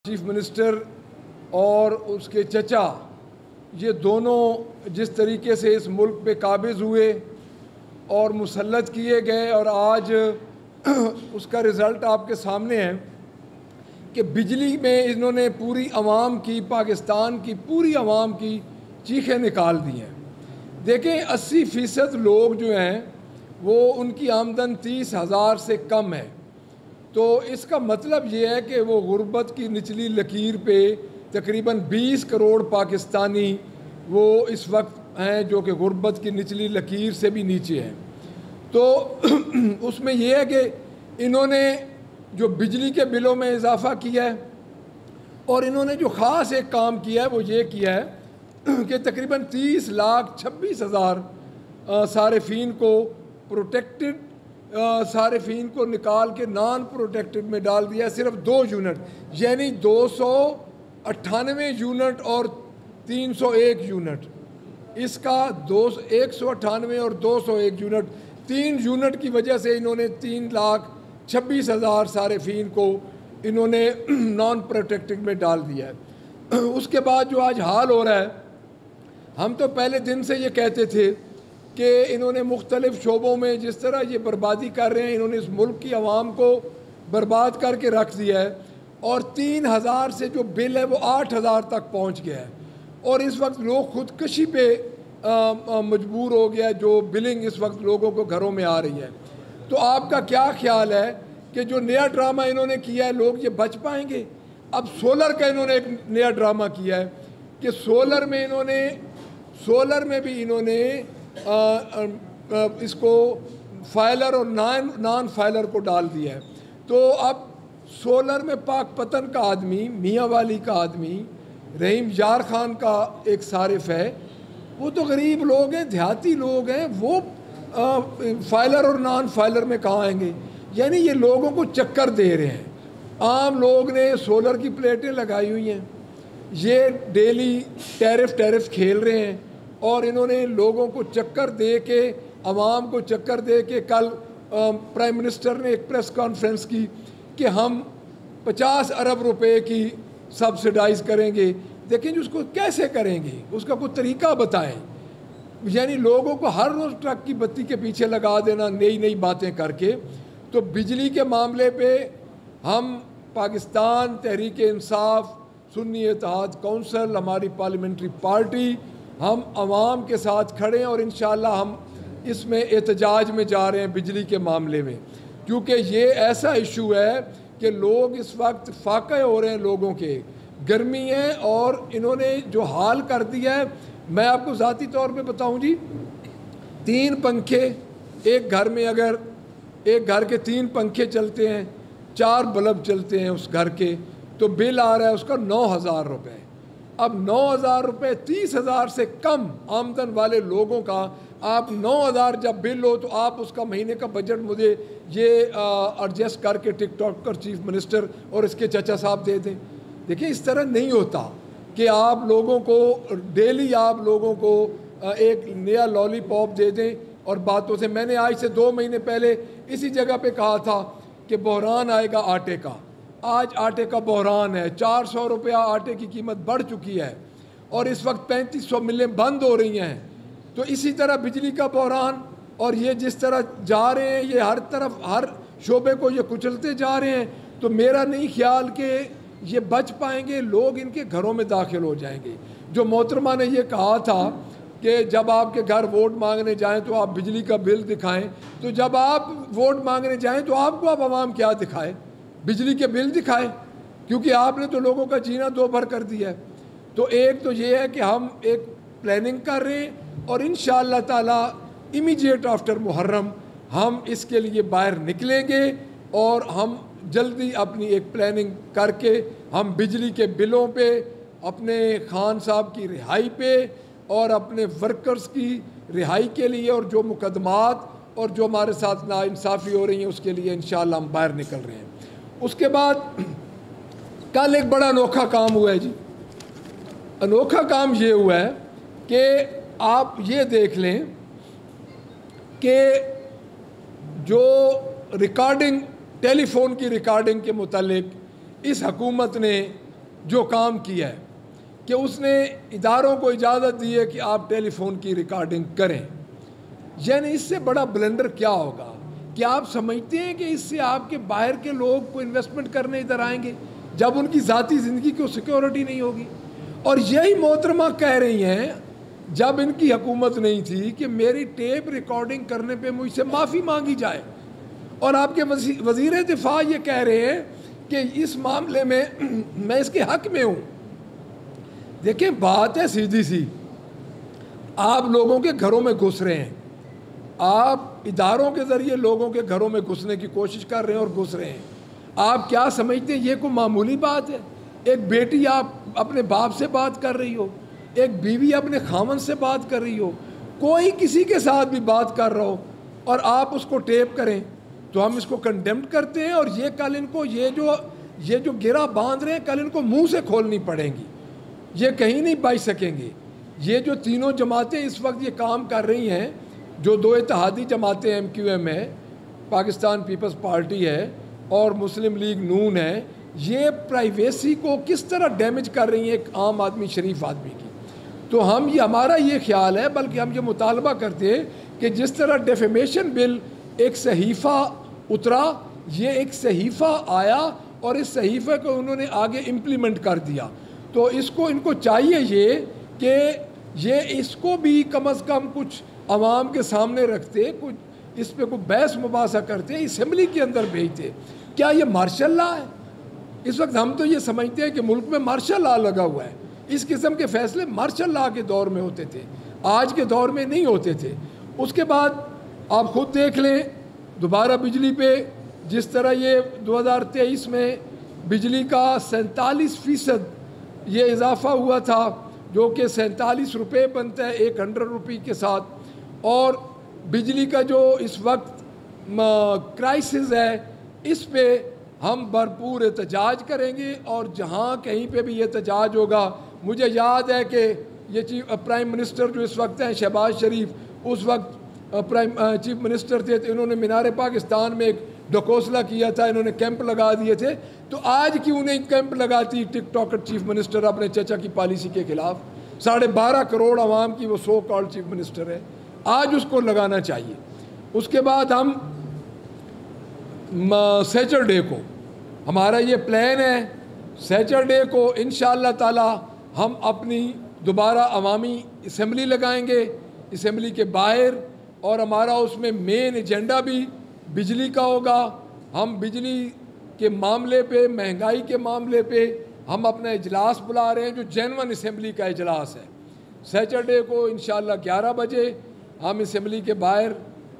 Chief minister اور اس کے چچا یہ دونوں جس طریقے سے اس ملک پہ قابض ہوئے اور مسلط کیے گئے، اور آج اس کا رزلٹ آپ کے سامنے ہے کہ بجلی میں انہوں نے پوری عوام کی، پاکستان کی پوری عوام کی چیخیں نکال دی ہیں۔ دیکھیں 80% لوگ جو ہیں وہ ان کی آمدن 30,000 سے کم ہے، تو اس کا مطلب یہ ہے کہ وہ غربت کی نچلی لکیر پہ تقریباً 20 کروڑ پاکستانی وہ اس وقت ہیں جو کہ غربت کی نچلی لکیر سے بھی نیچے ہیں۔ تو اس میں یہ ہے کہ انہوں نے جو بجلی کے بلوں میں اضافہ کیا ہے، اور انہوں نے جو خاص ایک کام کیا ہے وہ یہ کیا ہے کہ تقریباً 30,26,000 صارفین کو پروٹیکٹڈ صارفین کو نکال کے نان پروٹیکٹڈ میں ڈال دیا ہے، صرف 2 یونٹ، یعنی 298 یونٹ اور 301 یونٹ، اس کا 198 اور 201 یونٹ، 3 یونٹ کی وجہ سے انہوں نے 3,26,000 صارفین کو انہوں نے نان پروٹیکٹڈ میں ڈال دیا ہے۔ اس کے بعد جو آج حال ہو رہا ہے، ہم تو پہلے دن سے یہ کہتے تھے کہ انہوں نے مختلف شعبوں میں جس طرح یہ بربادی کر رہے ہیں، انہوں نے اس ملک کی عوام کو برباد کر کے رکھ دیا ہے، اور 3,000 سے جو بل ہے وہ 8,000 تک پہنچ گیا ہے، اور اس وقت لوگ خودکشی پہ مجبور ہو گیا ہے، جو بلنگ اس وقت لوگوں کو گھروں میں آ رہی ہے۔ تو آپ کا کیا خیال ہے کہ جو نیا ڈرامہ انہوں نے کیا ہے لوگ یہ بچ پائیں گے؟ اب سولر کا انہوں نے ایک نیا ڈرامہ کیا ہے کہ سولر میں بھی انہوں نے اس کو فائلر اور نان فائلر کو ڈال دیا ہے۔ تو اب سولر میں پاک پتن کا آدمی، میاں والی کا آدمی، رحیم یار خان کا ایک صارف ہے، وہ تو غریب لوگ ہیں، دیہاتی لوگ ہیں، وہ فائلر اور نان فائلر میں کہاں آئیں گے؟ یعنی یہ لوگوں کو چکر دے رہے ہیں۔ عام لوگ نے سولر کی پلیٹیں لگائی ہوئی ہیں، یہ ڈیلی ٹیرف کھیل رہے ہیں، اور انہوں نے لوگوں کو چکر دے کے، عوام کو چکر دے کے، کل پرائم منسٹر نے ایک پریس کانفرنس کی کہ ہم 50 ارب روپے کی سبسڈائز کریں گے۔ دیکھیں جی اس کو کیسے کریں گے، اس کا کوئی طریقہ بتائیں۔ یعنی لوگوں کو ہر روز ٹرک کی بتی کے پیچھے لگا دینا نئی باتیں کر کے۔ تو بجلی کے معاملے پہ ہم پاکستان تحریک انصاف، سنی اتحاد کونسل، ہماری پارلیمنٹری پارٹی، ہم عوام کے ساتھ کھڑے ہیں، اور انشاءاللہ ہم اس میں احتجاج میں جا رہے ہیں بجلی کے معاملے میں، کیونکہ یہ ایسا ایشو ہے کہ لوگ اس وقت فاقے ہو رہے ہیں، لوگوں کے گرمی ہے، اور انہوں نے جو حال کر دیا ہے، میں آپ کو ذاتی طور پہ بتاؤں جی، 3 پنکھے ایک گھر میں، اگر ایک گھر کے 3 پنکھے چلتے ہیں، 4 بلب چلتے ہیں اس گھر کے، تو بل آ رہا ہے اس کا 9,000 روپے۔ اب 9,000 روپے 30,000 سے کم آمدن والے لوگوں کا، آپ 9,000 جب بل ہو تو آپ اس کا مہینے کا بجٹ مجھے یہ ایڈجسٹ کر کے ٹک ٹاک پر چیف منسٹر اور اس کے چچا صاحب دے دیں۔ دیکھیں اس طرح نہیں ہوتا کہ آپ لوگوں کو ڈیلی آپ لوگوں کو ایک نیا لالی پاپ دے دیں اور باتوں سے۔ میں نے آج سے 2 مہینے پہلے اسی جگہ پہ کہا تھا کہ بحران آئے گا آٹے کا، آج آٹے کا بحران ہے، 400 روپیہ آٹے کی قیمت بڑھ چکی ہے، اور اس وقت 3500 ملیں بند ہو رہی ہیں۔ تو اسی طرح بجلی کا بحران، اور یہ جس طرح جا رہے ہیں، یہ ہر طرف ہر شعبے کو یہ کچلتے جا رہے ہیں، تو میرا نہیں خیال کہ یہ بچ پائیں گے، لوگ ان کے گھروں میں داخل ہو جائیں گے۔ جو محترمہ نے یہ کہا تھا کہ جب آپ کے گھر ووٹ مانگنے جائیں تو آپ بجلی کا بل دکھائیں، تو جب آپ ووٹ مانگنے جائیں تو آپ کو اب عوام کیا دکھائے؟ بجلی کے بل دکھائے، کیونکہ آپ نے تو لوگوں کا جینا دو بھر کر دیا ہے۔ تو ایک تو یہ ہے کہ ہم ایک پلاننگ کر رہے ہیں، اور انشاءاللہ تعالی امیجیٹ آفٹر محرم ہم اس کے لیے باہر نکلیں گے، اور ہم جلدی اپنی ایک پلاننگ کر کے ہم بجلی کے بلوں پہ، اپنے خان صاحب کی رہائی پہ، اور اپنے ورکرز کی رہائی کے لیے، اور جو مقدمات اور جو ہمارے ساتھ ناانصافی ہو رہی ہیں اس کے لیے انشاءاللہ ہم باہر نکل رہے ہیں۔ اس کے بعد کل ایک بڑا انوکھا کام ہوا ہے جی۔ انوکھا کام یہ ہوا ہے کہ آپ یہ دیکھ لیں کہ جو ریکارڈنگ، ٹیلی فون کی ریکارڈنگ کے متعلق اس حکومت نے جو کام کیا ہے کہ اس نے اداروں کو اجازت دی ہے کہ آپ ٹیلی فون کی ریکارڈنگ کریں. یعنی اس سے بڑا بلنڈر کیا ہوگا؟ کیا آپ سمجھتے ہیں کہ اس سے آپ کے باہر کے لوگ کو انویسٹمنٹ کرنے ادھر آئیں گے جب ان کی ذاتی زندگی کو سیکیورٹی نہیں ہوگی؟ اور یہی محترمہ کہہ رہی ہیں جب ان کی حکومت نہیں تھی کہ میری ٹیپ ریکارڈنگ کرنے پہ مجھ سے معافی مانگی جائے، اور آپ کے وزیر دفاع یہ کہہ رہے ہیں کہ اس معاملے میں میں اس کے حق میں ہوں. دیکھیں بات ہے سیدھی سی، آپ لوگوں کے گھروں میں گھس رہے ہیں، آپ اداروں کے ذریعے لوگوں کے گھروں میں گھسنے کی کوشش کر رہے ہیں اور گھس رہے ہیں. آپ کیا سمجھتے ہیں یہ کوئی معمولی بات ہے؟ ایک بیٹی آپ اپنے باپ سے بات کر رہی ہو، ایک بیوی اپنے خاوند سے بات کر رہی ہو، کوئی کسی کے ساتھ بھی بات کر رہا ہو اور آپ اس کو ٹیپ کریں تو ہم اس کو کنڈیمڈ کرتے ہیں. اور یہ کل ان کو یہ جو گرہ باندھ رہے ہیں کل ان کو منہ سے کھولنی پڑیں گی، یہ کہیں نہیں بچ سکیں گے. یہ جو تینوں جماعتیں اس وقت یہ کام کر رہی ہیں، جو دو اتحادی جماعتیں ایم کیو ایم ہے، پاکستان پیپلز پارٹی ہے اور مسلم لیگ نون ہے، یہ پرائیویسی کو کس طرح ڈیمیج کر رہی ہیں ایک عام آدمی، شریف آدمی کی. تو ہمارا یہ خیال ہے، بلکہ ہم یہ مطالبہ کرتے ہیں کہ جس طرح ڈیفیمیشن بل ایک صحیفہ اترا، یہ ایک صحیفہ آیا اور اس صحیفے کو انہوں نے آگے امپلیمنٹ کر دیا. تو ان کو چاہیے یہ کہ یہ اس کو بھی کم از کم کچھ عوام کے سامنے رکھتے، کچھ اس پہ کوئی بحث مباحثہ کرتے، اسمبلی کے اندر بھیجتے. کیا یہ مارشل لا ہے؟ اس وقت ہم تو یہ سمجھتے ہیں کہ ملک میں مارشل لا لگا ہوا ہے. اس قسم کے فیصلے مارشل لا کے دور میں ہوتے تھے، آج کے دور میں نہیں ہوتے تھے. اس کے بعد آپ خود دیکھ لیں دوبارہ بجلی پہ جس طرح یہ 2023 میں بجلی کا 47% یہ اضافہ ہوا تھا، جو کہ 47 روپے بنتا ہے 100 روپے کے ساتھ. اور بجلی کا جو اس وقت کرائسس ہے، اس پہ ہم بھرپور احتجاج کریں گے. اور جہاں کہیں پہ بھی احتجاج ہوگا، مجھے یاد ہے کہ یہ پرائم منسٹر جو اس وقت ہیں شہباز شریف، اس وقت چیف منسٹر تھے، تو انہوں نے مینار پاکستان میں ایک ڈکوسلا کیا تھا، انہوں نے کیمپ لگا دیے تھے. تو آج کیوں نہیں کیمپ لگاتی ٹک ٹاکر چیف منسٹر اپنے چچا کی پالیسی کے خلاف؟ 12.5 کروڑ عوام کی وہ سو کالڈ چیف منسٹر ہے، آج اس کو لگانا چاہیے. اس کے بعد ہم سیچرڈے کو ہمارا یہ پلان ہے، سیچرڈے کو انشاءاللہ تعالی ہم اپنی دوبارہ عوامی اسمبلی لگائیں گے، اسمبلی کے باہر. اور ہمارا اس میں مین ایجنڈا بھی بجلی کا ہوگا. ہم بجلی کے معاملے پہ، مہنگائی کے معاملے پہ ہم اپنا اجلاس بلا رہے ہیں جو جینون اسمبلی کا اجلاس ہے. سیچرڈے کو انشاءاللہ 11 بجے ہم اسمبلی کے باہر،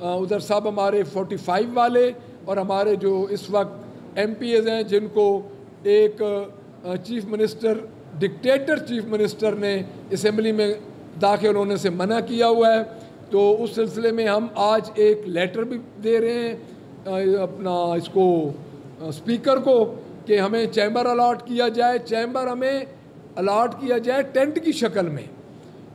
ادھر سب ہمارے 45 والے اور ہمارے جو اس وقت ایم پی ایز ہیں جن کو ایک chief minister, dictator chief minister نے اسمبلی میں داخل ہونے سے منع کیا ہوا ہے. تو اس سلسلے میں ہم آج ایک لیٹر بھی دے رہے ہیں اپنا اس کو اسپیکر کو کہ ہمیں چیمبر الاٹ کیا جائے. چیمبر ہمیں الاٹ کیا جائے ٹینٹ کی شکل میں،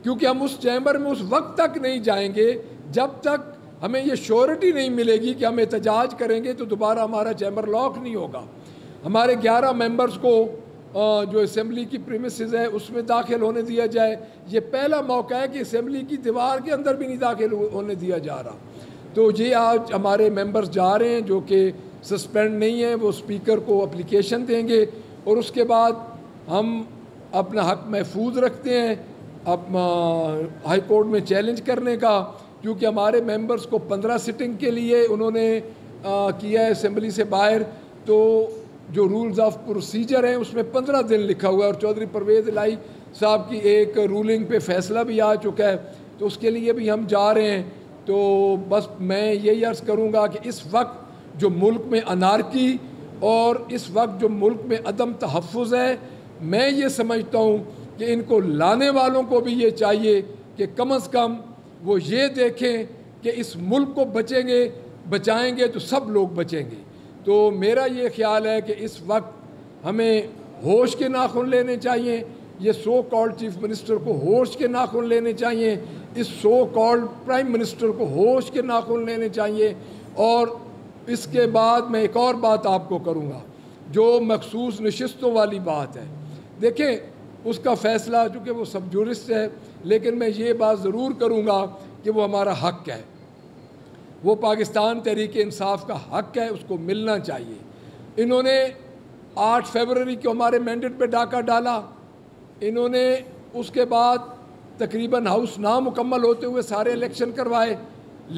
کیونکہ ہم اس چیمبر میں اس وقت تک نہیں جائیں گے جب تک ہمیں یہ شیورٹی نہیں ملے گی کہ ہم احتجاج کریں گے تو دوبارہ ہمارا چیمبر لاک نہیں ہوگا. ہمارے 11 ممبرز کو جو اسمبلی کی پریمیسز ہے اس میں داخل ہونے دیا جائے. یہ پہلا موقع ہے کہ اسمبلی کی دیوار کے اندر بھی نہیں داخل ہونے دیا جا رہا. تو یہ آج ہمارے ممبرز جا رہے ہیں جو کہ سسپینڈ نہیں ہیں، وہ اسپیکر کو اپلیکیشن دیں گے. اور اس کے بعد ہم اپنا حق محفوظ رکھتے ہیں اپنا ہائی کورٹ میں چیلنج کرنے کا، کیونکہ ہمارے ممبرز کو 15 سٹنگ کے لیے انہوں نے کیا ہے اسمبلی سے باہر. تو جو رولز آف پروسیجر ہیں اس میں 15 دن لکھا ہوا ہے، اور چودھری پرویز الہی صاحب کی ایک رولنگ پہ فیصلہ بھی آ چکا ہے. تو اس کے لیے بھی ہم جا رہے ہیں. تو بس میں یہی عرض کروں گا کہ اس وقت جو ملک میں انارکی اور اس وقت جو ملک میں عدم تحفظ ہے، میں یہ سمجھتا ہوں کہ ان کو لانے والوں کو بھی یہ چاہیے کہ کم از کم وہ یہ دیکھیں کہ اس ملک کو بچائیں گے تو سب لوگ بچیں گے. تو میرا یہ خیال ہے کہ اس وقت ہمیں ہوش کے ناخن لینے چاہیے. یہ سو کالڈ چیف منسٹر کو ہوش کے ناخن لینے چاہیے، اس سو کالڈ پرائم منسٹر کو ہوش کے ناخن لینے چاہیے. اور اس کے بعد میں ایک اور بات آپ کو کروں گا جو مخصوص نشستوں والی بات ہے. دیکھیں اس کا فیصلہ چونکہ وہ سب جورسٹ ہے، لیکن میں یہ بات ضرور کروں گا کہ وہ ہمارا حق ہے، وہ پاکستان تحریک انصاف کا حق ہے، اس کو ملنا چاہیے۔ انہوں نے 8 فروری کو ہمارے مینڈیٹ پہ ڈاکہ ڈالا، انہوں نے اس کے بعد تقریباً ہاؤس نامکمل ہوتے ہوئے سارے الیکشن کروائے،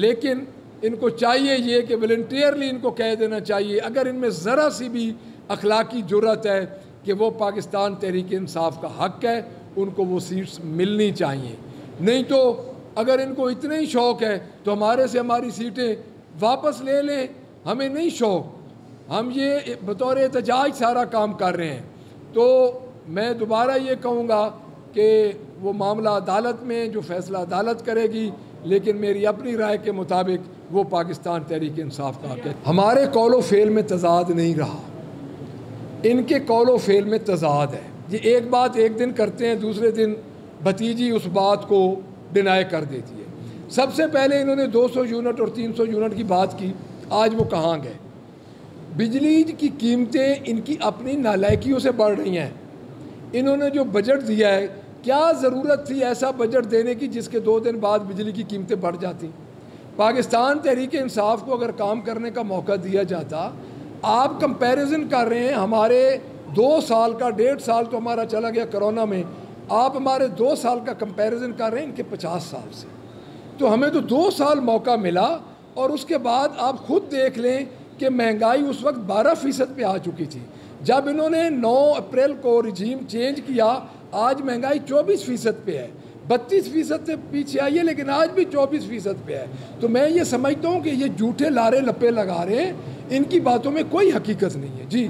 لیکن ان کو چاہیے یہ کہ والنٹیئرلی ان کو کہہ دینا چاہیے اگر ان میں ذرا سی بھی اخلاقی جرأت ہے کہ وہ پاکستان تحریک انصاف کا حق ہے، ان کو وہ سیٹس ملنی چاہیے۔ نہیں تو اگر ان کو اتنا ہی شوق ہے تو ہمارے سے ہماری سیٹیں واپس لے لیں، ہمیں نہیں شوق، ہم یہ بطور احتجاج سارا کام کر رہے ہیں۔ تو میں دوبارہ یہ کہوں گا کہ وہ معاملہ عدالت میں جو فیصلہ عدالت کرے گی، لیکن میری اپنی رائے کے مطابق وہ پاکستان تحریک انصاف کا حق ہے۔ ہمارے قول و فعل میں تضاد نہیں رہا، ان کے قول و فعل میں تضاد ہے۔ یہ ایک بات ایک دن کرتے ہیں، دوسرے دن بھتیجی اس بات کو ڈینائی کر دیتی ہے۔ سب سے پہلے انہوں نے 200 یونٹ اور 300 یونٹ کی بات کی، آج وہ کہاں گئے؟ بجلی کی قیمتیں ان کی اپنی نالائکیوں سے بڑھ رہی ہیں۔ انہوں نے جو بجٹ دیا ہے، کیا ضرورت تھی ایسا بجٹ دینے کی جس کے 2 دن بعد بجلی کی قیمتیں بڑھ جاتی؟ پاکستان تحریک انصاف کو اگر کام کرنے کا موقع دیا جاتا، آپ کمپیریزن کر رہے ہیں ہمارے 2 سال کا، 1.5 سال تو ہمارا چلا گیا کرونا میں، آپ ہمارے 2 سال کا کمپیریزن کر رہے ہیں ان کے 50 سال سے۔ تو ہمیں تو 2 سال موقع ملا، اور اس کے بعد آپ خود دیکھ لیں کہ مہنگائی اس وقت 12% پہ آ چکی تھی۔ جب انہوں نے 9 اپریل کو رجیم چینج کیا، آج مہنگائی 24% پہ ہے، 32% سے پیچھے آئی ہے، لیکن آج بھی 24% پہ ہے۔ تو میں یہ سمجھتا ہوں کہ یہ جھوٹے لارے لپے لگا رہے ہیں، ان کی باتوں میں کوئی حقیقت نہیں ہے۔ جی